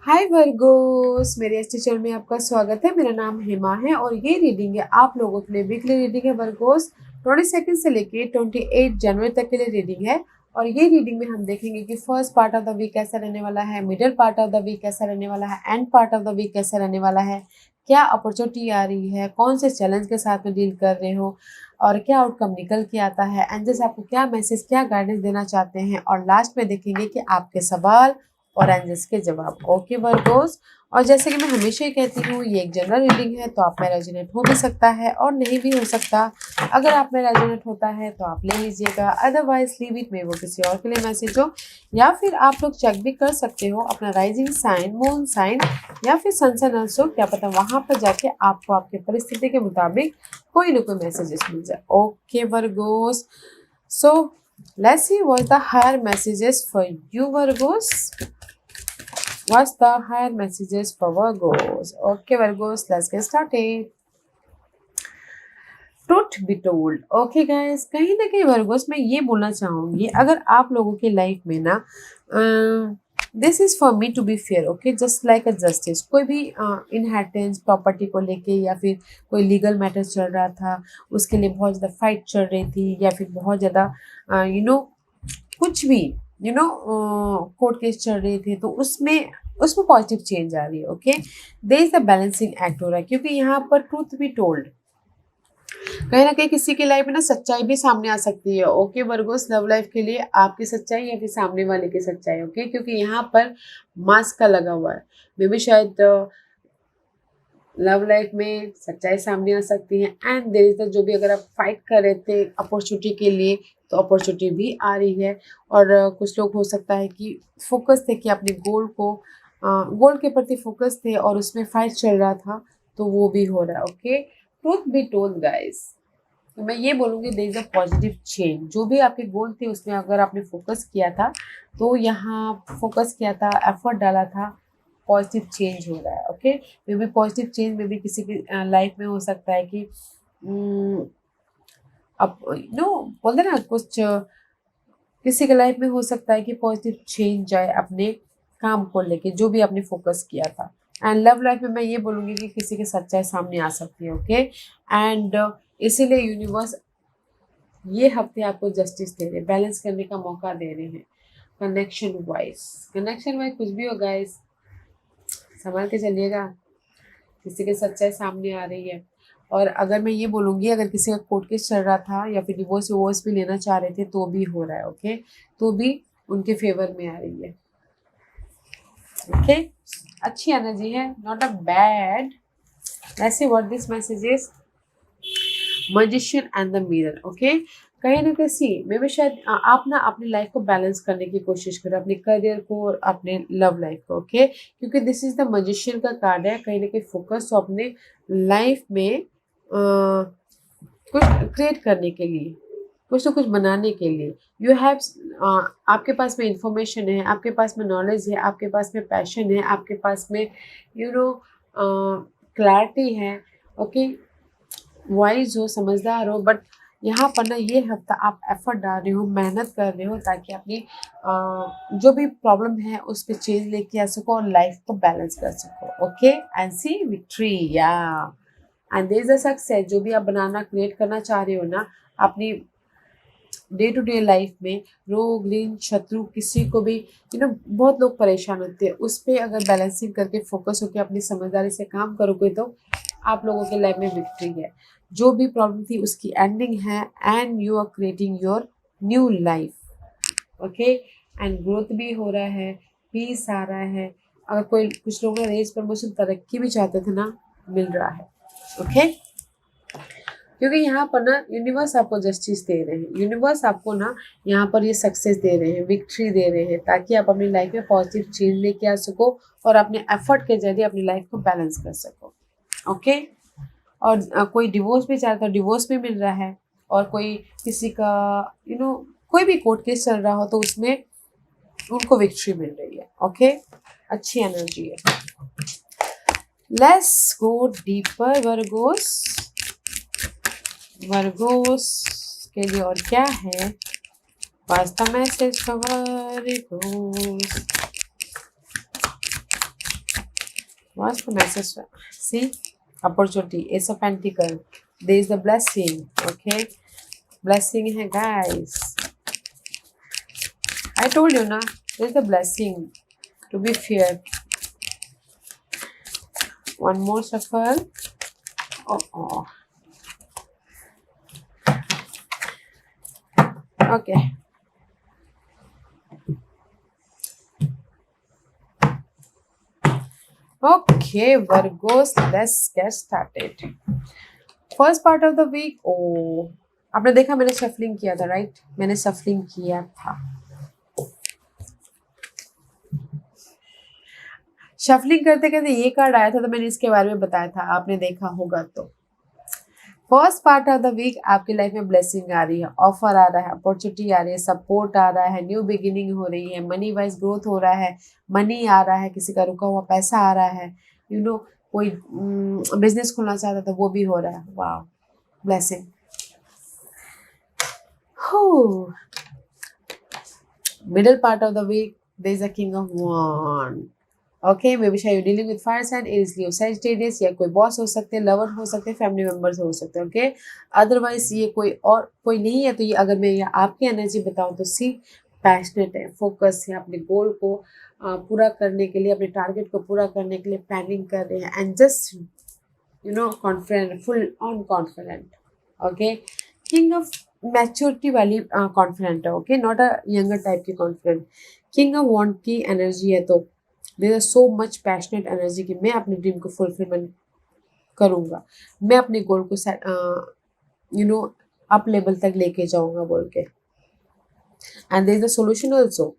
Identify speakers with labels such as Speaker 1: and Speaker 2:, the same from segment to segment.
Speaker 1: हाय Virgo's, मेरे इस channel में आपका स्वागत है। मेरा नाम हेमा है और ये रीडिंग है आप लोगों के लिए। वीकली रीडिंग है वर्गोस। 22 से लेके 28 जनवरी तक के लिए रीडिंग है। और ये रीडिंग में हम देखेंगे कि first part of the week कैसा रहने वाला है, middle part of the week कैसा रहने वाला है, end part of the week कैसा रहने वाला है, क्या अपॉर्चुनिटी आ रही है, कौन से चैलेंज के साथ में डील कर रहे हो और क्या आउटकम निकल के आता है, एंजल्स आपको क्या मैसेज, क्या गाइडेंस देना चाहते हैं। और लास्ट में देखेंगे कि आपके सवाल और एंजल्स के जवाब। ओके वर्गोस, और जैसे कि मैं हमेशा ही कहती हूँ, ये एक जनरल रीडिंग है तो आप में रेजोनेट हो भी सकता है और नहीं भी हो सकता। अगर आप में रेजोनेट होता है तो आप ले लीजिएगा, अदरवाइज लीव इट में, वो किसी और के लिए मैसेज हो। या फिर आप लोग चेक भी कर सकते हो अपना राइजिंग साइन, मून साइन या फिर सन साइन ऑल्सो, क्या पता वहां पर जाके आपको आपके परिस्थिति के मुताबिक कोई ना कोई मैसेजेस मिल जाए। Okay Virgo's, so let's see what the higher messages for you Virgos. What's the higher messages for Virgos? Okay Virgos, let's get started. Truth be told. Okay guys, कहीं ना कहीं वर्गोस में ये बोलना चाहूंगी, अगर आप लोगों की लाइफ में ना this is for me to be fair, okay, just like a justice. कोई भी इनहेरिटेंस प्रॉपर्टी को लेके या फिर कोई लीगल मैटर चल रहा था, उसके लिए बहुत ज़्यादा फाइट चल रही थी, या फिर बहुत ज़्यादा कुछ भी कोर्ट केस चल रहे थे, तो उसमें उसमें पॉजिटिव चेंज आ रही है। Okay, they is the balancing act हो रहा है, क्योंकि यहाँ पर ट्रूथ बी टोल्ड, कहीं ना कहीं किसी की लाइफ में ना सच्चाई भी सामने आ सकती है। ओके वर्गोस, लव लाइफ के लिए आपकी सच्चाई या फिर सामने वाले की सच्चाई। ओके, क्योंकि यहाँ पर मास्क का लगा हुआ है, मे भी शायद लव लाइफ में सच्चाई सामने आ सकती है। एंड देयर इज द, जो भी अगर आप फाइट कर रहे थे अपॉर्चुनिटी के लिए, तो अपॉर्चुनिटी भी आ रही है। और कुछ लोग हो सकता है कि फोकस थे, कि अपने गोल के प्रति फोकस थे और उसमें फाइट चल रहा था, तो वो भी हो रहा है। Okay, truth be told guys, तो मैं ये बोलूँगी there is a positive change. जो भी आपके गोल थे उसमें अगर आपने फोकस किया था, तो यहाँ फोकस किया था, एफर्ट डाला था, पॉजिटिव चेंज हो रहा है। Okay, may be positive change में भी किसी की लाइफ में हो सकता है कि अब बोलते ना कुछ किसी के लाइफ में हो सकता है कि पॉजिटिव चेंज जाए अपने काम को लेके, जो भी आपने फोकस किया था। एंड लव लाइफ में मैं ये बोलूँगी कि किसी की सच्चाई सामने आ सकती है। ओके, एंड इसीलिए यूनिवर्स ये हफ्ते आपको जस्टिस दे रहे, बैलेंस करने का मौका दे रहे हैं। कनेक्शन वाइज कुछ भी हो गाइस, संभाल के चलिएगा, किसी की सच्चाई सामने आ रही है। और अगर मैं ये बोलूँगी, अगर किसी का कोर्ट केस चल रहा था या फिर डिवोर्स वोर्स भी लेना चाह रहे थे, तो भी हो रहा है। ओके, तो भी उनके फेवर में आ रही है। ओके, अच्छी एनर्जी है, नॉट अ बैड। ऐसे what this message is magician and the mirror. Okay, कहीं ना कहीं मे भी शायद आप ना अपनी लाइफ को बैलेंस करने की कोशिश करें, अपने करियर को और अपने लव लाइफ को। ओके, क्योंकि दिस इज द मैजिशियन का कार्ड है, कहीं ना कहीं फोकस हो अपने लाइफ में कुछ क्रिएट करने के लिए, कुछ ना कुछ बनाने के लिए। यू हैव आपके पास में इंफॉर्मेशन है, आपके पास में नॉलेज है, आपके पास में पैशन है, आपके पास में क्लैरिटी है। ओके, वाइज हो, समझदार हो, बट यहाँ पर ना ये हफ्ता आप एफर्ट डाल रहे हो, मेहनत कर रहे हो, ताकि अपनी जो भी प्रॉब्लम है उस पर चेंज लेके आ सको और लाइफ को बैलेंस कर सको। ओके, एंड सी विक्ट्री, या and there is a success. जो भी आप बनाना क्रिएट करना चाह रहे हो ना अपनी डे टू डे लाइफ में, रोग ऋण शत्रु किसी को भी बहुत लोग परेशान होते हैं, उस पर अगर बैलेंसिंग करके फोकस होकर अपनी समझदारी से काम करोगे, तो आप लोगों के लाइफ में विक्ट्री है। जो भी प्रॉब्लम थी उसकी एंडिंग है, and you are creating your new life. Okay, and growth भी हो रहा है, पीस आ रहा है। अगर कोई कुछ लोग रेस प्रमोशन तरक्की भी चाहते थे ना, मिल रहा है। ओके, क्योंकि यहाँ पर ना यूनिवर्स आपको जस्टिस दे रहे हैं, यूनिवर्स आपको ना यहाँ पर ये सक्सेस दे रहे हैं, विक्ट्री दे रहे हैं, ताकि आप अपनी लाइफ में पॉजिटिव चेंज लेके आ सको और अपने एफर्ट के जरिए अपनी लाइफ को बैलेंस कर सको। ओके, और कोई डिवोर्स भी चाहता है, डिवोर्स भी मिल रहा है। और कोई किसी का कोई भी कोर्ट केस चल रहा हो, तो उसमें उनको विक्ट्री मिल रही है। ओके, अच्छी एनर्जी है। लेट्स गो डीपर वर्गोस के लिए और क्या है वास्ता message for Virgo's. What's the message? See, opportunity, Ace of Pentacle. There is the blessing. Okay, blessing hai guys. I told you na, there is the blessing. To be fair. One more shuffle. Oh. Okay. Okay, Virgos, let's get started. First part of the week. Oh, आपने देखा मैंने shuffling किया था, right? मैंने shuffling किया था। Shuffling करते करते ये कार्ड आया था तो मैंने इसके बारे में बताया था, आपने देखा होगा तो। First part of the week आपकी लाइफ में ब्लेसिंग आ रही है, ऑफर आ रहा है, अपॉर्चुनिटी आ रही है, सपोर्ट आ रहा है, न्यू बिगिनिंग हो रही है, मनी वाइज ग्रोथ हो रहा है, मनी आ रहा है, किसी का रुका हुआ पैसा आ रहा है, कोई बिजनेस खोलना चाहता था वो भी हो रहा है। वाह, blessing. Middle part of the week, there is a king of wand. Okay, maybe you're dealing with fire sign, it is Leo, Sagittarius, या कोई बॉस हो सकते हैं, लवर हो सकते हैं, फैमिली मेंबर्स हो सकते हैं। ओके, अदरवाइज ये कोई नहीं है। तो ये अगर मैं ये आपकी एनर्जी बताऊं तो सी पैशनेट है, फोकस है, अपने गोल को पूरा करने के लिए, अपने टारगेट को पूरा करने के लिए प्लानिंग कर रहे हैं, and just confident, full on confident. Okay, king of maturity वाली कॉन्फिडेंट है। Okay, not a younger type की कॉन्फिडेंट। किंग ऑफ वॉन्ड की एनर्जी है तो there so much passionate energy कि मैं अपने ड्रीम को फुलफिलमेंट करूँगा, मैं अपने गोल को अप लेवल तक लेके जाऊँगा बोल के। And there is the solution also.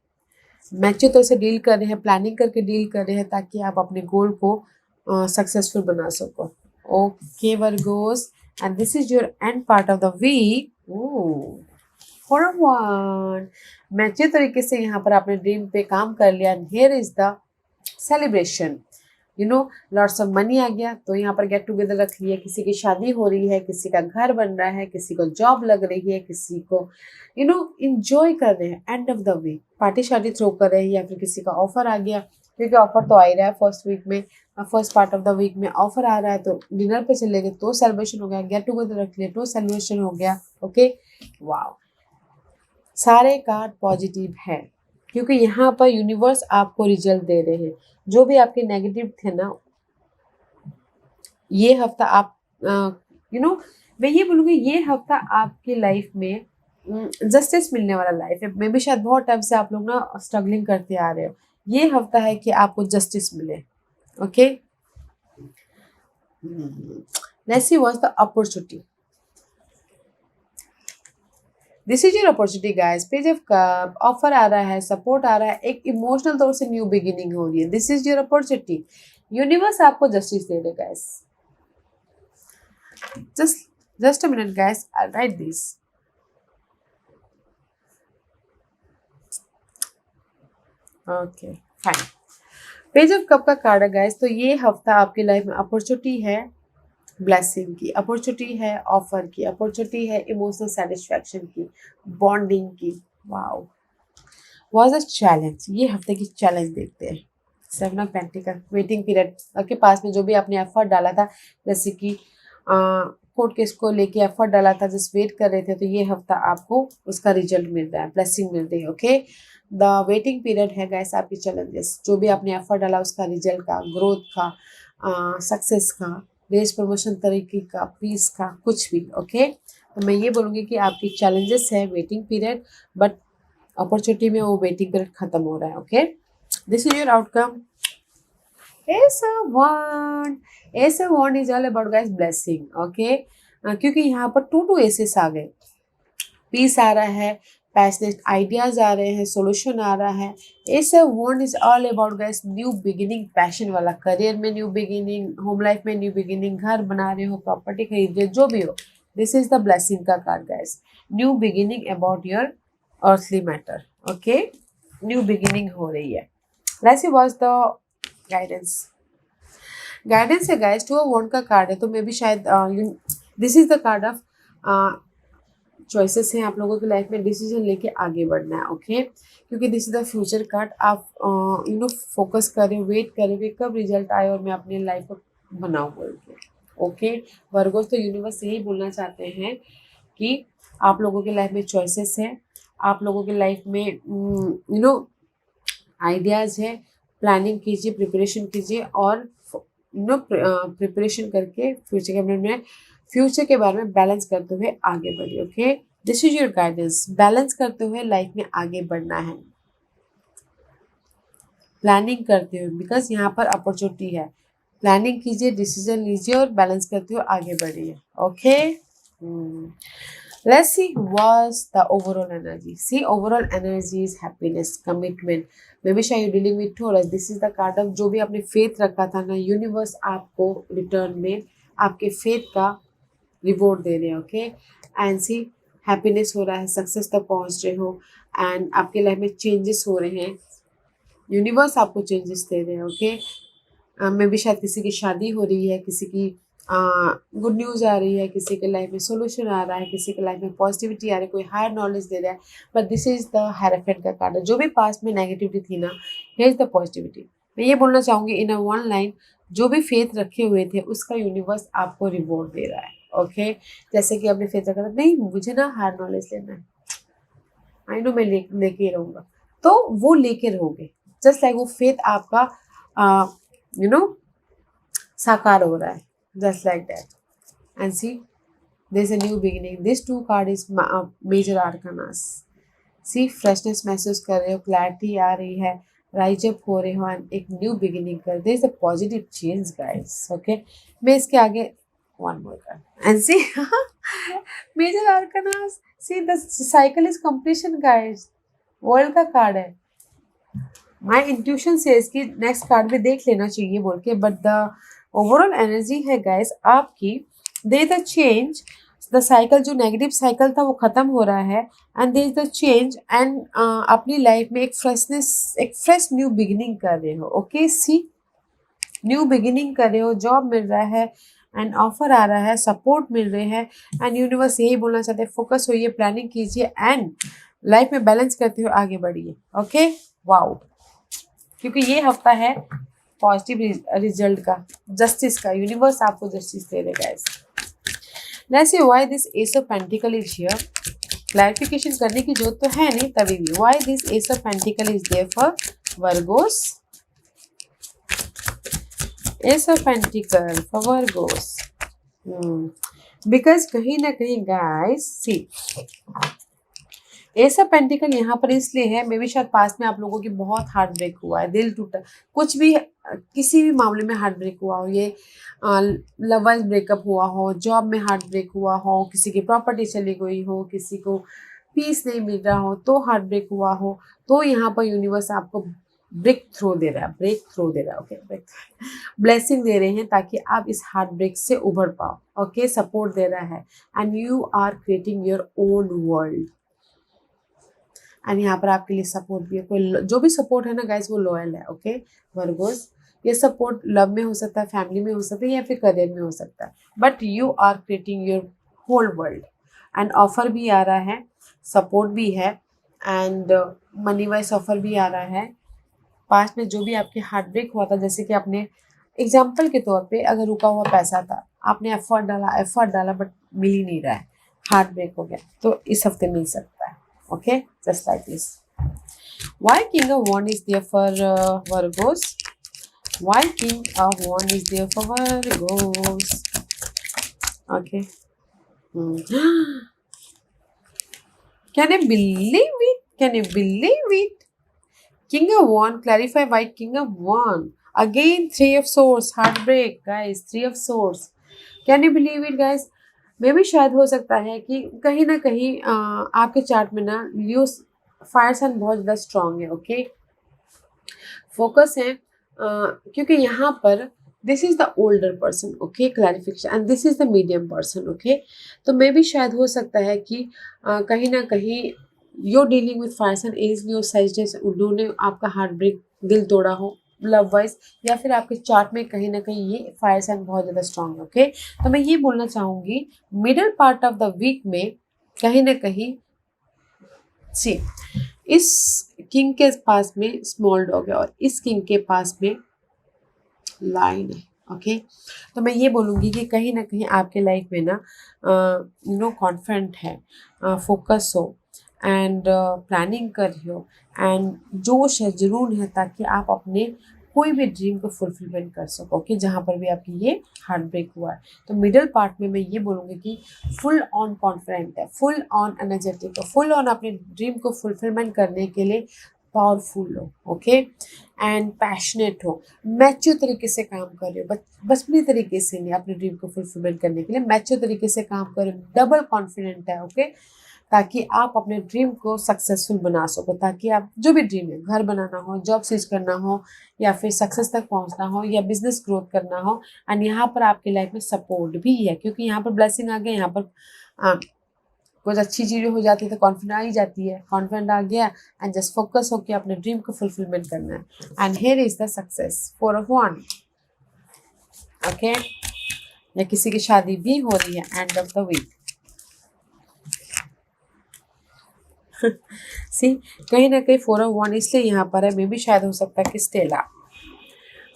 Speaker 1: Mature तरह से डील कर रहे हैं, प्लानिंग करके डील कर रहे हैं ताकि आप अपने गोल को सक्सेसफुल बना सको। Okay Virgos, and this is your end part of the week. Forward, mature तरीके से यहाँ पर आपने ड्रीम पे काम कर लिया। Here is the celebration, lots of money आ गया तो यहाँ पर गेट टुगेदर रख लिया, किसी की शादी हो रही है, किसी का घर बन रहा है, किसी को जॉब लग रही है, किसी को इंजॉय कर रहे हैं, end of the week party शार्टी थ्रो कर रहे हैं, या फिर किसी का ऑफर आ गया, क्योंकि ऑफर तो आ ही रहा है फर्स्ट वीक में, first part of the week में ऑफर आ रहा है तो डिनर पे चले गए तो सेलिब्रेशन हो गया, गेट टुगेदर रख लिया तो सेलिब्रेशन हो गया। ओके, वाओ, सारे कार्ड पॉजिटिव है क्योंकि यहाँ पर यूनिवर्स आपको रिजल्ट दे रहे हैं। जो भी आपके नेगेटिव थे ना, ये हफ्ता आप मैं ये बोलूँगी ये हफ्ता आपकी लाइफ में जस्टिस मिलने वाला लाइफ है। मे भी शायद बहुत टाइम से आप लोग ना स्ट्रगलिंग करते आ रहे हो, ये हफ्ता है कि आपको जस्टिस मिले। Okay, let's see what's the opportunity. This is your opportunity guys. Page of cup, offer आ रहा है, सपोर्ट आ रहा है, एक इमोशनल तौर से न्यू बिगिनिंग हो रही है। This is your opportunity. Universe आपको जस्टिस दे देगा guys. Just a minute guys, I right this. Okay fine, page of cup का कार्ड है गाइस। तो ये हफ्ता आपकी लाइफ में अपॉर्चुनिटी है, ब्लेसिंग की अपॉर्चुनिटी है, ऑफर की अपॉर्चुनिटी है, इमोशनल सेटिस्फैक्शन की, बॉन्डिंग की। Wow, was a challenge. ये हफ्ते की चैलेंज देखते हैं। 7 ऑफ पेंटिकल, वेटिंग पीरियड आपके पास में जो भी आपने एफर्ट डाला था, जैसे कि कोर्ट केस को लेके एफर्ट डाला था, जस्ट वेट कर रहे थे, तो ये हफ्ता आपको उसका रिजल्ट मिल रहा है, ब्लेसिंग मिल रही है। ओके, द वेटिंग पीरियड है गाइस आपकी चैलेंजेस, जो भी आपने एफर्ट डाला उसका रिजल्ट का, ग्रोथ का, सक्सेस का, रेस प्रमोशन तरीके का, पीस का, कुछ भी। ओके, तो मैं ये बोलूँगी कि आपकी चैलेंजेस है वेटिंग पीरियड, बट अपॉर्चुनिटी में वो वेटिंग पीरियड खत्म हो रहा है। Okay, this is your outcome. Ace of Wand. Ace of Wand is all about guys blessing. Okay, क्योंकि यहाँ पर टू एसेस आ गए, पीस आ रहा है, पैशनेट आइडियाज आ रहे हैं, सोल्यूशन आ रहा है। Ace of Wand is all about guys new beginning, passion वाला, करियर में न्यू बिगिनिंग, होम लाइफ में न्यू बिगिनिंग, घर बना रहे हो, प्रॉपर्टी खरीद रहे हो, जो भी हो, दिस इज द ब्लेसिंग का card guys. New beginning about your earthly matter. Okay, new beginning हो रही है। Let's see what's the guidance है गाइस। 2 ऑफ वॉन्ड का कार्ड है तो मे भी शायद this is the card of choices हैं आप लोगों की लाइफ में, डिसीजन लेके आगे बढ़ना है, ओके। क्योंकि this is the future card. आप फोकस कर रहे हो, वेट कर रहे हो कब रिजल्ट आए और मैं अपनी लाइफ को बनाऊँ बोल के, ओके। वर्गोस, तो यूनिवर्स यही बोलना चाहते हैं कि आप लोगों की लाइफ में चॉइसेस हैं, आप लोगों की लाइफ में आइडियाज़ है। प्लानिंग कीजिए, प्रिपरेशन कीजिए और प्रिपरेशन करके फ्यूचर के बारे में बैलेंस करते हुए आगे बढ़िए, okay. This is your guidance. Balance करते हुए लाइफ में आगे बढ़ना है, प्लानिंग करते हुए, बिकॉज यहाँ पर अपॉर्चुनिटी है। प्लानिंग कीजिए, डिसीजन लीजिए और बैलेंस करते हुए आगे बढ़िए, okay. Let's see what's the overall energy. See, overall energy is happiness, commitment. Maybe sure you dealing with Taurus. This is the card of जो भी आपने faith रखा था ना, यूनिवर्स आपको रिटर्न में आपके faith का रिवॉर्ड दे रहे हैं, ओके। एंड सी, हैप्पीनेस हो रहा है, सक्सेस तक पहुंच रहे हो एंड आपके लाइफ में चेंजेस हो रहे हैं। यूनिवर्स आपको चेंजेस दे रहे हैं, ओके। मे भी शायद किसी की शादी हो रही है, किसी की गुड न्यूज़ आ रही है, किसी के लाइफ में सोल्यूशन आ रहा है, किसी के लाइफ में पॉजिटिविटी आ रही है, कोई हायर नॉलेज दे रहा है। बट दिस इज द हेराफेंट का कार्ड है। जो भी पास्ट में नेगेटिविटी थी ना, हियर इज द पॉजिटिविटी। मैं ये बोलना चाहूँगी इन अ वन लाइन, जो भी फेथ रखे हुए थे उसका यूनिवर्स आपको रिवॉर्ड दे रहा है, ओके। जैसे कि आपने फेथ रखा था, नहीं मुझे ना हायर नॉलेज लेना है, आई नो मैं लेके रहूँगा, तो वो लेके रहोगे। जस्ट लाइक वो फेथ आपका यू नो साकार हो रहा है, just like that. And see, there's a new beginning. This two card is major arcanas. See, freshness महसूस कर रहे हो, क्लैरिटी आ रही है, राइज अप हो रहे हो एंड एक न्यू बिगिनिंग कर, there is a positive change guys, okay. मैं इसके आगे one more card and see, major arcanas, see the cycle is completion guys, world का कार्ड है। माय इंट्यूशन से इसकी नेक्स्ट कार्ड भी देख लेना चाहिए बोल के, बट द ओवरऑल एनर्जी है गाइस आपकी, they the change, the cycle, जो नेगेटिव साइकिल था वो खत्म हो रहा है and there is the change and अपनी लाइफ में एक फ्रेशनेस, एक फ्रेश न्यू बिगिनिंग कर रहे हो, ओके। सी, न्यू बिगिनिंग कर रहे हो, जॉब मिल रहा है एंड ऑफर आ रहा है, सपोर्ट मिल रहे हैं एंड यूनिवर्स यही बोलना चाहते हैं, फोकस होइए, प्लानिंग कीजिए एंड लाइफ में बैलेंस करते हुए आगे बढ़िए, ओके। वाओ, क्योंकि ये हफ्ता है पॉजिटिव रिजल्ट का, जस्टिस का, यूनिवर्स आपको जस्टिस दे देगा। Let's see why this ace of pentacle is here. Clarification करने की जरूरत तो है नहीं, तभी भी why this ace of pentacle is there for Virgos. Ace of pentacle for Virgos, because कहीं ना कहीं guys see, ace of pentacle यहाँ पर इसलिए है, मे बी शायद पास में आप लोगों की बहुत हार्ट ब्रेक हुआ है, दिल टूटा, कुछ भी किसी भी मामले में हार्ट ब्रेक हुआ हो, ये लव वाइज ब्रेकअप हुआ हो, जॉब में हार्ट ब्रेक हुआ हो, किसी की प्रॉपर्टी चली गई हो, किसी को पीस नहीं मिल रहा हो तो हार्ट ब्रेक हुआ हो, तो यहाँ पर यूनिवर्स आपको ब्रेक थ्रू दे रहा है, ब्रेक थ्रू दे रहा है, ओके, ब्रेक ब्लेसिंग दे रहे हैं ताकि आप इस हार्ट ब्रेक से उभर पाओ, ओके। सपोर्ट दे रहा है and you are creating your own world and यहाँ पर आपके लिए सपोर्ट भी है। कोई जो भी सपोर्ट है ना गाइस वो लॉयल है, ओके वर्गोस। ये सपोर्ट लव में हो सकता है, फैमिली में हो सकता है या फिर करियर में हो सकता है, but you are creating your whole world and offer भी आ रहा है, सपोर्ट भी है एंड मनी वाइज ऑफर भी आ रहा है। पास्ट में जो भी आपके हार्ट ब्रेक हुआ था, जैसे कि आपने एग्जाम्पल के तौर पे अगर रुका हुआ पैसा था, आपने एफर्ट डाला बट मिल ही नहीं रहा है, हार्ट ब्रेक हो गया, तो इस हफ्ते मिल सकता है, okay, just like this. Why king of wand is there for Virgos? Why king of wand is there for Virgos? Okay. Can you believe it? Can you believe it? King of wand, clarify why king of wand. Again 3 of swords, heartbreak guys, 3 of swords. Can you believe it guys? मे भी शायद हो सकता है कि कहीं ना कहीं आपके चार्ट में ना लियो फायर साइन बहुत ज़्यादा स्ट्रांग है, ओके। फोकस है क्योंकि यहाँ पर this is the older person, okay, clarification, and this is the medium person, okay. तो मे भी शायद हो सकता है कि कहीं ना कहीं your dealing with fire sign as Leo sizes, उन्होंने आपका हार्ट ब्रेक, दिल तोड़ा हो लव वाइज, या फिर आपके चार्ट में कहीं ना कहीं ये फायर साइन बहुत ज़्यादा स्ट्रांग है, ओके। तो मैं ये बोलना चाहूँगी middle part of the week में कहीं ना कहीं सी इस किंग के पास में स्मॉल डॉग है और इस किंग के पास में लाइन है। ओके, तो मैं ये बोलूँगी कि कहीं ना कहीं आपके लाइफ में ना कॉन्फिडेंट है, फोकस हो एंड प्लानिंग कर रही हो एंड जोश है, जुनून है, ताकि आप अपने कोई भी ड्रीम को फुलफिलमेंट कर सको। ओके, जहाँ पर भी आपकी ये हार्ट ब्रेक हुआ है। तो मिडिल पार्ट में मैं ये बोलूँगी कि फुल ऑन कॉन्फिडेंट है, फुल ऑन एनर्जेटिक हो, फुल ऑन अपने ड्रीम को फुलफिलमेंट करने के लिए पावरफुल हो। ओके, एंड पैशनेट हो, मैच्योर तरीके से काम कर रहे हो, बचपनी तरीके से नहीं, अपने ड्रीम को फुलफिलमेंट करने के लिए मैच्योर तरीके से काम कर रहे हो, डबल कॉन्फिडेंट है। ओके, ताकि आप अपने ड्रीम को सक्सेसफुल बना सको, ताकि आप जो भी ड्रीम है, घर बनाना हो, जॉब स्विच करना हो, या फिर सक्सेस तक पहुंचना हो, या बिजनेस ग्रोथ करना हो, एंड यहाँ पर आपकी लाइफ में सपोर्ट भी है, क्योंकि यहाँ पर ब्लेसिंग आ गया। यहाँ पर कुछ अच्छी चीज़ें हो जाती है तो कॉन्फिडेंट आ ही जाती है, कॉन्फिडेंट आ गया एंड जस्ट फोकस हो कि अपने ड्रीम को फुलफिलमेंट करना है। And here is the success for of one. Okay, या किसी की शादी भी हो रही है एंड ऑफ द वीक। सी, कहीं ना कहीं 4 ऑफ 1 इसलिए यहाँ पर है, मे भी शायद हो सकता है कि स्टेला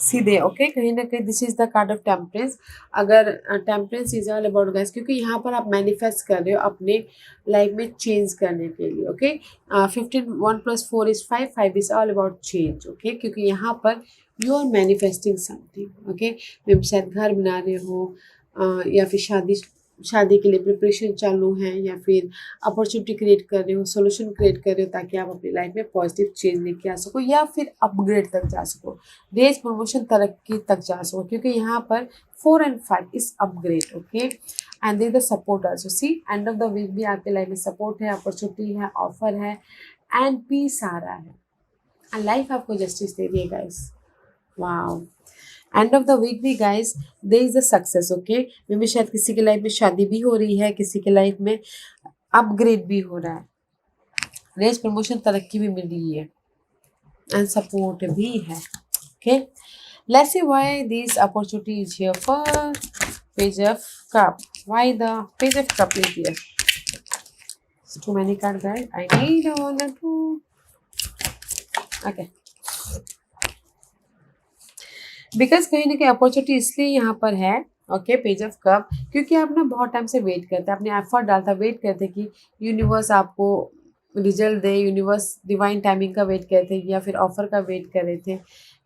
Speaker 1: सीधे। ओके, कहीं ना कहीं this is the card of temperance. अगर temperance is all about guys, क्योंकि यहाँ पर आप मैनिफेस्ट कर रहे हो अपने लाइफ में चेंज करने के लिए। Okay, 15 1 + 4 = 5, 5 is all about change. Okay, क्योंकि यहाँ पर you are manifesting something. Okay, मे शायद घर बना रहे हो, या फिर शादी के लिए प्रिपरेशन चालू है, या फिर अपॉर्चुनिटी क्रिएट कर रहे हो, सोल्यूशन क्रिएट कर रहे हो, ताकि आप अपनी लाइफ में पॉजिटिव चेंज लेके आ सको, या फिर अपग्रेड तक जा सको, रेज प्रमोशन तरक्की तक जा सको, क्योंकि यहाँ पर 4 and 5 is upgrade. Okay, and there the support also. See, end of the week भी आपके लाइफ में सपोर्ट है, अपॉर्चुनिटी है, ऑफर है एंड पीस आ रहा है, एंड लाइफ आपको जस्टिस दे रही है guys. Wow, end of the week भी guys there is a success. Okay, मे भी शायद किसी की लाइफ में शादी भी हो रही है, किसी की लाइफ में अपग्रेड भी हो रहा है, रेस प्रमोशन तरक्की भी मिल रही है एंड सपोर्ट भी है। Okay, let's see why this opportunity is here for page of cup. Why the page of cup is here? Too many cards guys, I need a 1 or 2. Okay, because कहीं ना कहीं opportunity इसलिए यहाँ पर है। Okay, page of cup, क्योंकि आप ना बहुत टाइम से वेट करते, अपने एफर्ट डालता, वेट करते कि यूनिवर्स आपको रिजल्ट दे, यूनिवर्स डिवाइन टाइमिंग का वेट कर रहे थे, या फिर ऑफर का वेट कर रहे थे,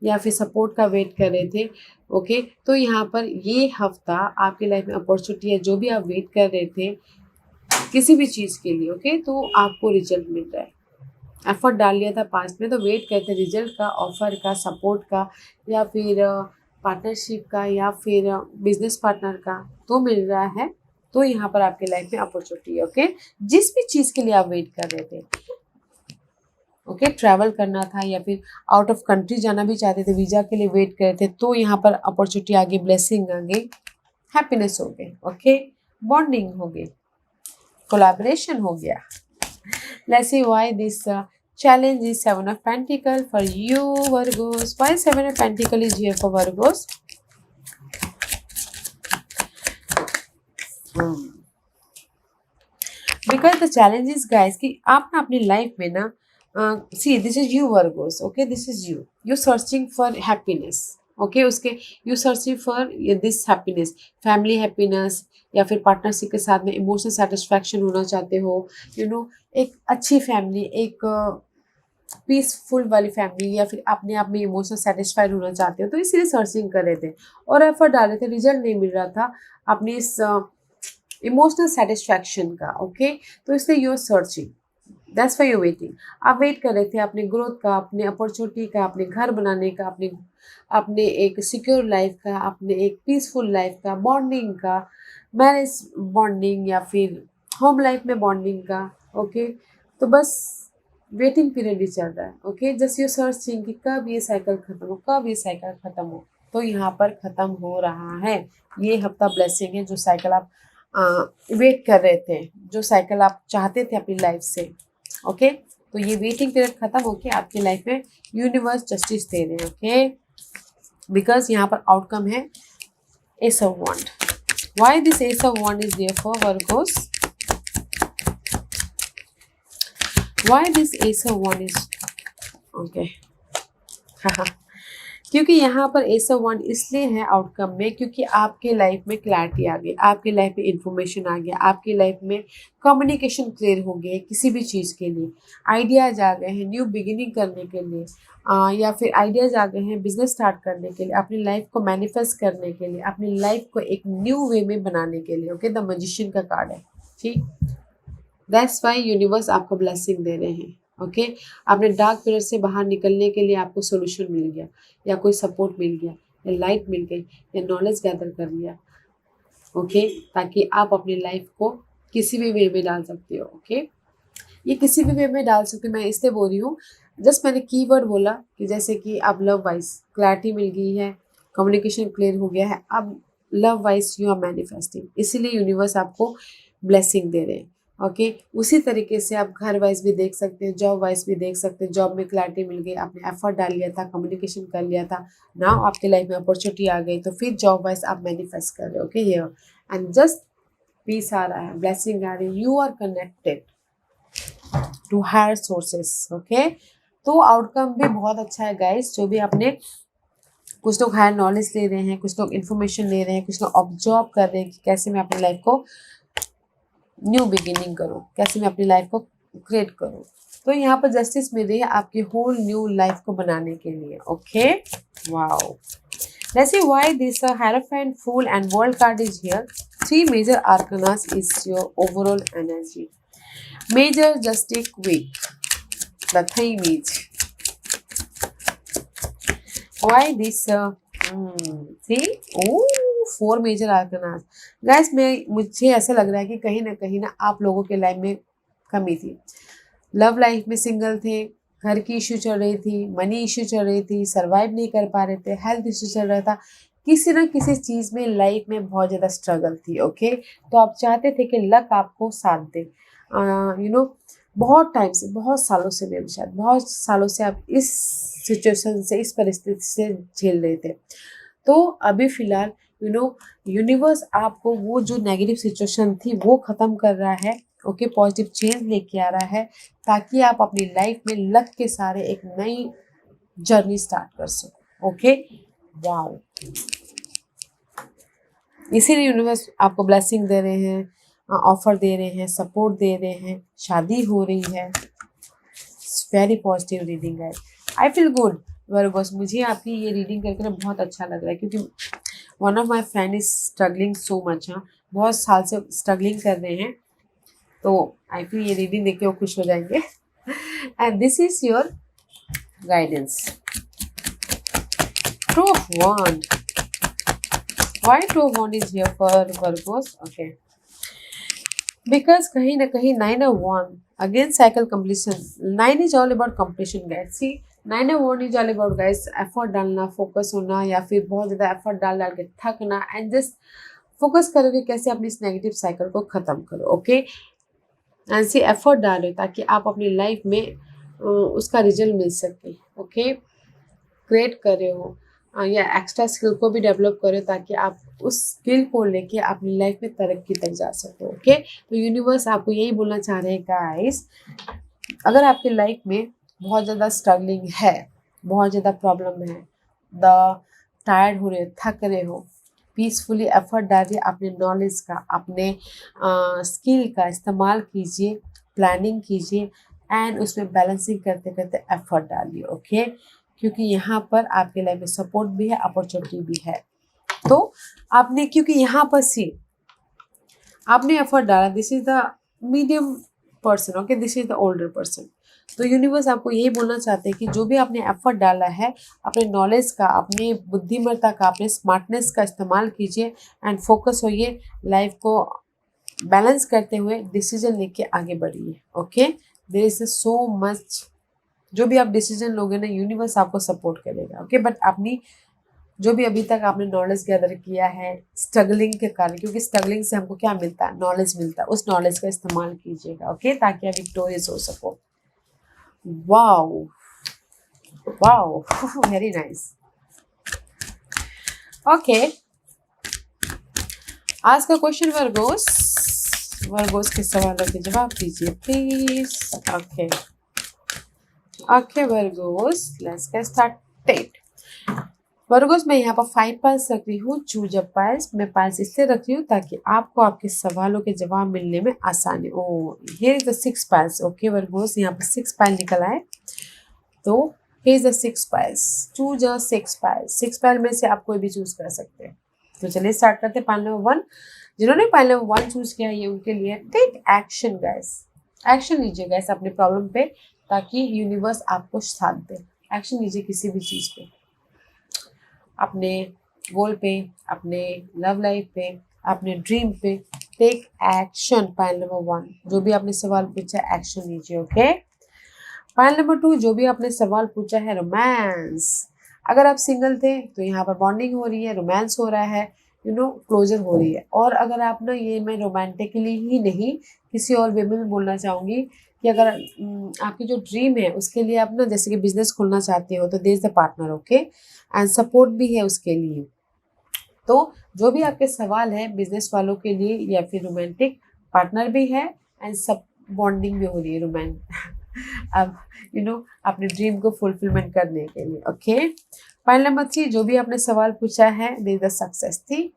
Speaker 1: या फिर सपोर्ट का वेट कर रहे थे। ओके, तो यहाँ पर ये हफ्ता आपकी लाइफ में अपॉर्चुनिटी है, जो भी आप वेट कर रहे थे किसी भी चीज़ के लिए। ओके, तो आपको रिजल्ट मिल रहा है, एफर्ट डाल लिया था पास्ट में, तो वेट करते रिजल्ट का, ऑफर का, सपोर्ट का, या फिर पार्टनरशिप का, या फिर बिजनेस पार्टनर का, तो मिल रहा है। तो यहाँ पर आपके लाइफ में अपॉर्चुनिटी है। ओके, जिस भी चीज़ के लिए आप वेट कर रहे थे, ओके, ट्रैवल करना था या फिर आउट ऑफ कंट्री जाना भी चाहते थे, वीज़ा के लिए वेट कर रहे थे, तो यहाँ पर अपॉर्चुनिटी आ गई, ब्लेसिंग आ गई, हैप्पीनेस हो गई। ओके, बॉन्डिंग हो गई, कोलैबोरेशन हो गया। Let's see why this challenge is 7 of Pentacles for you, Virgos. Why 7 of Pentacles is here for Virgos? Because the challenge is guys कि आप ना अपनी लाइफ में ना see this is you Virgos. Okay, this is you. You searching for happiness. Okay, उसके you searching for this happiness, family happiness, या फिर partnership के साथ में इमोशनल सेटिस्फैक्शन होना चाहते हो, एक अच्छी फैमिली, एक पीसफुल वाली फैमिली, या फिर अपने आप में इमोशनल सेटिस्फाइड होना चाहते हो, तो इसीलिए सर्चिंग कर रहे थे और एफर्ट डाल रहे थे, रिजल्ट नहीं मिल रहा था अपनी इस इमोशनल सेटिस्फैक्शन का। ओके, तो इसलिए you are searching, that's why you waiting. आप वेट कर रहे थे अपने ग्रोथ का, अपने अपॉर्चुनिटी का, अपने घर बनाने का, अपने एक सिक्योर लाइफ का, अपने एक पीसफुल लाइफ का, बॉन्डिंग का, मैरिज बॉन्डिंग, या फिर होम लाइफ में बॉन्डिंग का। ओके, तो बस वेटिंग पीरियड ही चल रहा है। ओके, जस्ट यू सर्चिंग कि कब ये साइकिल खत्म हो, कब ये साइकिल खत्म हो, तो यहाँ पर खत्म हो रहा है। ये हफ्ता ब्लेसिंग है, जो साइकिल आप वेट कर रहे थे, जो साइकिल आप चाहते थे अपनी लाइफ से। ओके, तो ये वेटिंग पीरियड खत्म होके आपकी लाइफ में यूनिवर्स जस्टिस दे रहे हैं। ओके, बिकॉज यहाँ पर आउटकम है ace of wand. Why this ace of wand is there for Virgos? Why this ace of one is okay. हाँ, क्योंकि यहाँ पर एस ऑफ वन इसलिए है आउटकम में, क्योंकि आपके लाइफ में क्लैरिटी आ गई, आपके लाइफ में इंफॉर्मेशन आ गया, आपकी लाइफ में कम्युनिकेशन क्लियर हो गया किसी भी चीज़ के लिए, आइडियाज आ गए हैं न्यू बिगिनिंग करने के लिए, या फिर आइडियाज आ गए हैं बिजनेस स्टार्ट करने के लिए, अपनी लाइफ को मैनिफेस्ट करने के लिए, अपनी लाइफ को एक न्यू वे में बनाने के लिए। ओके, द मैजिशियन का कार्ड है, ठीक। दैट्स वाई यूनिवर्स आपको ब्लेसिंग दे रहे हैं। ओके, आपने डार्क पीरियड से बाहर निकलने के लिए आपको सोल्यूशन मिल गया, या कोई सपोर्ट मिल गया, या लाइट मिल गई, या नॉलेज गैदर कर लिया। ओके, ताकि आप अपनी लाइफ को किसी भी वे में डाल सकते हो। ओके, ये किसी भी वे में डाल सकते हो, मैं इसलिए बोल रही हूँ, जस्ट मैंने कीवर्ड बोला कि जैसे कि अब लव वाइज क्लैरिटी मिल गई है, कम्युनिकेशन क्लियर हो गया है, अब love wise you are manifesting, इसीलिए यूनिवर्स आपको ब्लेसिंग दे रहे हैं। ओके, उसी तरीके से आप घर वाइज भी देख सकते हैं, जॉब वाइज भी देख सकते हैं। जॉब में क्लैरिटी मिल गई, आपने एफर्ट डाल लिया था, कम्युनिकेशन कर लिया था, नाउ आपके लाइफ में अपॉर्चुनिटी आ गई, तो फिर जॉब वाइज आप मैनिफेस्ट कर रहे हो। Okay, here and just peace आ रहा है, ब्लेसिंग आ रही है, you are connected to higher sources. Okay, तो आउटकम भी बहुत अच्छा है गाइस। जो भी आपने, कुछ लोग हायर नॉलेज ले रहे हैं, कुछ लोग इन्फॉर्मेशन ले रहे हैं, कुछ लोग ऑब्जर्व कर रहे हैं कि कैसे मैं अपनी लाइफ को न्यू बिगिनिंग करूँ, कैसे मैं अपनी लाइफ को क्रिएट करूँ। तो यहाँ पर जस्टिस मिल रही है आपकी होल न्यू लाइफ को बनाने के लिए। Okay, wow, let's see why this Hierophant, Fool and World card is here. Three major arcanas is your overall energy. Major, just take week. The theme is why this see, oh, four major arcanas. Guys, मुझे ऐसा लग रहा है कि कहीं ना आप लोगों के लाइफ में कमी थी। लव लाइफ में सिंगल थे, घर की इशू चल रही थी, मनी इशू चल रही थी, सरवाइव नहीं कर पा रहे थे, हेल्थ इशू चल रहा था, किसी ना किसी चीज़ में लाइफ में बहुत ज़्यादा स्ट्रगल थी। ओके, तो आप चाहते थे कि लक आपको साथ दे। बहुत टाइम से, बहुत सालों से, नहीं शायद बहुत सालों से आप इस सिचुएशन से, इस परिस्थिति से झेल रहे थे। तो अभी फ़िलहाल यूनिवर्स आपको वो जो नेगेटिव सिचुएशन थी वो ख़त्म कर रहा है। ओके, पॉजिटिव चेंज लेके आ रहा है, ताकि आप अपनी लाइफ में लक के सारे एक नई जर्नी स्टार्ट कर सको। ओके, वाओ, इसीलिए यूनिवर्स आपको ब्लेसिंग दे रहे हैं, ऑफर दे रहे हैं, सपोर्ट दे रहे हैं, शादी हो रही है। वेरी पॉजिटिव रीडिंग है, आई फील गुड वर्गोस। मुझे आपकी ये रीडिंग करके ना बहुत अच्छा लग रहा है, क्योंकि one of my friend is struggling so much. हाँ, बहुत साल से स्ट्रगलिंग कर रहे हैं, तो आई फील ये रीडिंग देख के वो खुश हो जाएंगे। And this is your guidance. Two of wand, why two of wand is here for Virgos? Okay, because कहीं ना कहीं nine of wand again cycle completion. Nine is all about completion guys. See, nine of wand is all about guys effort डालना, focus होना, या फिर बहुत ज़्यादा effort डाल के थकना, एंड जस्ट फोकस करोगे कैसे अपनी इस नेगेटिव साइकिल को ख़त्म करो। ओके, एंड सी एफर्ट डालो ताकि आप अपनी लाइफ में उसका रिजल्ट मिल सके। ओके, क्रिएट कर रहे हो, या एक्स्ट्रा स्किल को भी डेवलप करो, ताकि आप उस स्किल को लेके अपनी लाइफ में तरक्की तक जा सको। ओके, तो यूनिवर्स आपको यही बोलना चाह रहे हैं गाइस, अगर आपकी लाइफ में बहुत ज़्यादा स्ट्रगलिंग है, बहुत ज़्यादा प्रॉब्लम है, टायर्ड हो रहे हो, थक रहे हो, पीसफुली एफर्ट डालिए, अपने नॉलेज का, अपने स्किल का इस्तेमाल कीजिए, प्लानिंग कीजिए, एंड उसमें बैलेंसिंग करते करते एफर्ट डालिए। ओके, क्योंकि यहाँ पर आपके लाइफ में सपोर्ट भी है, अपॉर्चुनिटी भी है। तो आपने, क्योंकि यहाँ पर सी आपने एफर्ट डाला, this is the medium person. Okay, this is the older person. तो यूनिवर्स आपको यही बोलना चाहते हैं कि जो भी आपने एफर्ट डाला है, अपने नॉलेज का, अपनी बुद्धिमत्ता का, अपने स्मार्टनेस का इस्तेमाल कीजिए, एंड फोकस होइए, लाइफ को बैलेंस करते हुए डिसीजन लेके आगे बढ़िए। Okay, there is so much, जो भी आप डिसीजन लोगे ना, यूनिवर्स आपको सपोर्ट करेगा। ओके, बट अपनी जो भी अभी तक आपने नॉलेज गैदर किया है स्ट्रगलिंग के कारण, क्योंकि स्ट्रगलिंग से हमको क्या मिलता है, नॉलेज मिलता है, उस नॉलेज का इस्तेमाल कीजिएगा। ओके, ताकि आप विक्टोरियस हो सको। Wow wow, very nice. Okay, आज का क्वेश्चन वर्गोस के सवालों के जवाब दीजिए please. Okay, okay Virgo's, let's get started. Virgo's मैं यहाँ पर 5 पाइल्स रख रही हूँ, चूज अ पाइल्स। मैं पाइल्स इसलिए रख रही हूँ ताकि आपको आपके सवालों के जवाब मिलने में आसानी। Oh here is the 6 piles. Okay Virgos, यहाँ पर 6 पाइल निकल आए, तो here is the 6 piles. Choose a 6 piles. 6 pile में से आप कोई भी चूज कर सकते हैं। तो चलिए स्टार्ट करते हैं। पाइल नंबर 1, जिन्होंने पाइल नंबर 1 चूज किया ये उनके लिए टेक एक्शन गाइस। एक्शन लीजिए गाइस अपने प्रॉब्लम पे, ताकि यूनिवर्स आपको साथ दे। एक्शन लीजिए किसी भी चीज पे, अपने गोल पे, अपने लव लाइफ पे, अपने ड्रीम पे। Take action. पॉइंट नंबर 1, जो भी आपने सवाल पूछा एक्शन लीजिए। ओके। पॉइंट नंबर 2, जो भी आपने सवाल पूछा है रोमांस। अगर आप सिंगल थे तो यहाँ पर बॉन्डिंग हो रही है, रोमांस हो रहा है, क्लोजर हो रही है। और अगर आप ना, ये मैं रोमांटिकली ही नहीं किसी और वे में भी बोलना चाहूँगी कि अगर आपकी जो ड्रीम है उसके लिए आप ना जैसे कि बिजनेस खोलना चाहते हो तो there is the partner. Okay, and support भी है उसके लिए। तो जो भी आपके सवाल है बिजनेस वालों के लिए या फिर रोमांटिक, पार्टनर भी है एंड सब बॉन्डिंग भी हो रही है अब अपने ड्रीम को फुलफिलमेंट करने के लिए। ओके। पॉइंट नंबर 3, जो भी आपने सवाल पूछा है देयर इज द सक्सेस थी।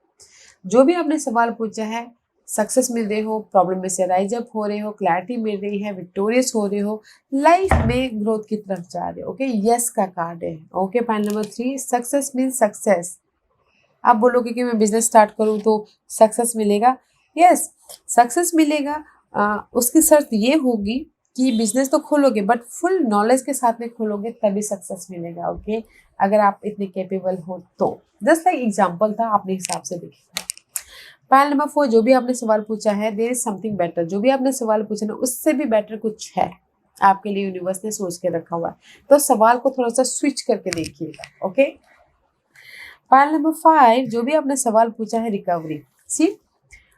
Speaker 1: जो भी आपने सवाल पूछा है, सक्सेस मिल रहे हो, प्रॉब्लम में से राइज अप हो रहे हो, क्लैरिटी मिल रही है, विक्टोरियस हो रहे हो, लाइफ में ग्रोथ की तरफ जा रहे हो। ओके, यस का कार्ड है। Okay, point number 3, success mean success. आप बोलोगे कि मैं बिजनेस स्टार्ट करूं तो सक्सेस मिलेगा। यस, सक्सेस मिलेगा। उसकी शर्त ये होगी कि बिजनेस तो खोलोगे बट फुल नॉलेज के साथ में खोलोगे, तभी सक्सेस मिलेगा। ओके, अगर आप इतने कैपेबल हो तो। जस्ट लाइक एग्जाम्पल था, अपने हिसाब से देखिए। पॉइंट नंबर 4, जो भी आपने सवाल पूछा है देयर इज समथिंग बेटर। जो भी आपने सवाल पूछा ना उससे भी बेटर कुछ है आपके लिए, यूनिवर्स ने सोच के रखा हुआ है। तो सवाल को थोड़ा सा स्विच करके देखिएगा। ओके। पॉइंट नंबर 5, जो भी आपने सवाल पूछा है रिकवरी। सी,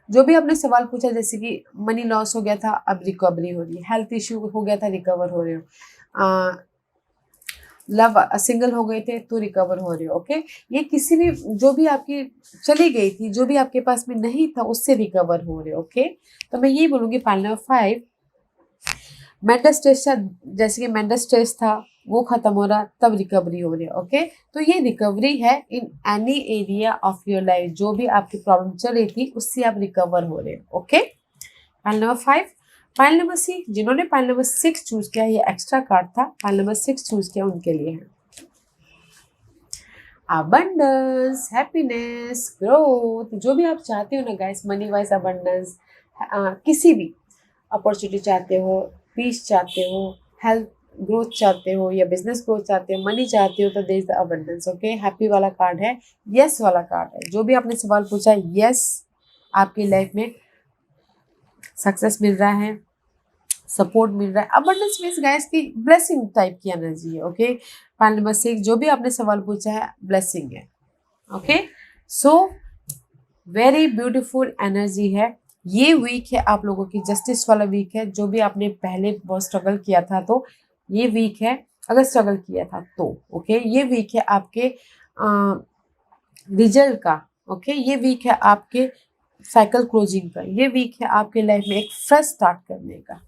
Speaker 1: जो भी आपने सवाल पूछा जैसे कि मनी लॉस हो गया था अब रिकवरी हो रही है, हेल्थ इश्यू हो गया था रिकवर हो रहे हो, लव सिंगल हो गए थे तो रिकवर हो रहे हो। ओके, ये किसी भी जो भी आपकी चली गई थी, जो भी आपके पास में नहीं था उससे रिकवर हो रहे हो। ओके, तो मैं यही बोलूँगी पॉइंट नंबर 5, मेंटल स्ट्रेस था, जैसे कि मेंटल स्ट्रेस था वो खत्म हो रहा तब रिकवरी हो रही है। ओके, तो ये रिकवरी है in any area of your life. जो भी आपकी प्रॉब्लम चल रही थी उससे आप रिकवर हो रहे हो। Okay, pile number 5। Pile number 6, जिन्होंने पाइल नंबर 6 चूज किया, ये एक्स्ट्रा कार्ड था, पाइल नंबर 6 चूज किया उनके लिए है अबंडेंस, हैप्पीनेस, ग्रोथ। जो भी आप चाहते हो ना गाइस, मनी वाइज अबंडेंस, किसी भी अपॉर्चुनिटी चाहते हो, पीस चाहते हो, हेल्थ ग्रोथ चाहते हो या बिजनेस ग्रोथ चाहते हो, मनी चाहते हो, तो there is the abundance. Okay, happy वाला कार्ड है, यस वाला कार्ड है। जो भी आपने सवाल पूछा है, यस आपकी लाइफ में सक्सेस मिल रहा है, सपोर्ट मिल रहा है। अबंडेंस मीन्स गाइस की ब्लेसिंग टाइप की एनर्जी है। ओके, पॉइंट नंबर 6, जो भी आपने सवाल पूछा है ब्लेसिंग है। Okay, so very beautiful energy है। ये वीक है आप लोगों की जस्टिस वाला वीक है। जो भी आपने पहले बहुत स्ट्रगल किया था तो ये वीक है, अगर स्ट्रगल किया था तो। ओके, ये वीक है आपके रिजल्ट का। ओके, ये वीक है आपके साइकिल क्लोजिंग का। ये वीक है आपके लाइफ में एक फ्रेश स्टार्ट करने का।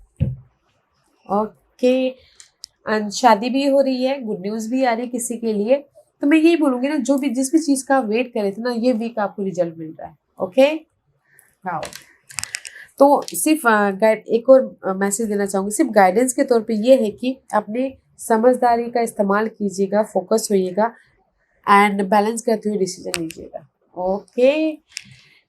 Speaker 1: ओके, एंड शादी भी हो रही है, गुड न्यूज़ भी आ रही है किसी के लिए। तो मैं यही बोलूँगी ना, जो भी जिस भी चीज़ का वेट करे थे ना, ये वीक आपको रिजल्ट मिल रहा है। ओके, हाँ। तो सिर्फ गाइड एक और मैसेज देना चाहूँगी, सिर्फ गाइडेंस के तौर पे ये है कि अपने समझदारी का इस्तेमाल कीजिएगा, फोकस होइएगा एंड बैलेंस करते हुए डिसीजन लीजिएगा। ओके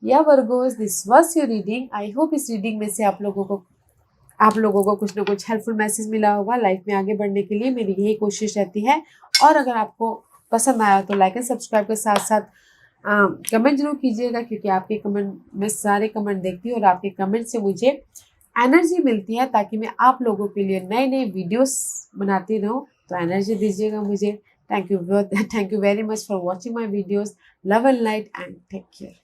Speaker 1: या Virgo's, this was your reading. I hope इस रीडिंग में से आप लोगों को कुछ ना कुछ हेल्पफुल मैसेज मिला होगा लाइफ में आगे बढ़ने के लिए। मेरी यही कोशिश रहती है। और अगर आपको पसंद आया तो लाइक एंड सब्सक्राइब के साथ साथ कमेंट जरूर कीजिएगा, क्योंकि आपके कमेंट, मैं सारे कमेंट देखती हूँ और आपके कमेंट से मुझे एनर्जी मिलती है, ताकि मैं आप लोगों के लिए नए नए वीडियोस बनाती रहूँ। तो एनर्जी दीजिएगा मुझे। Thank you very much for watching my videos. Love and light and take care.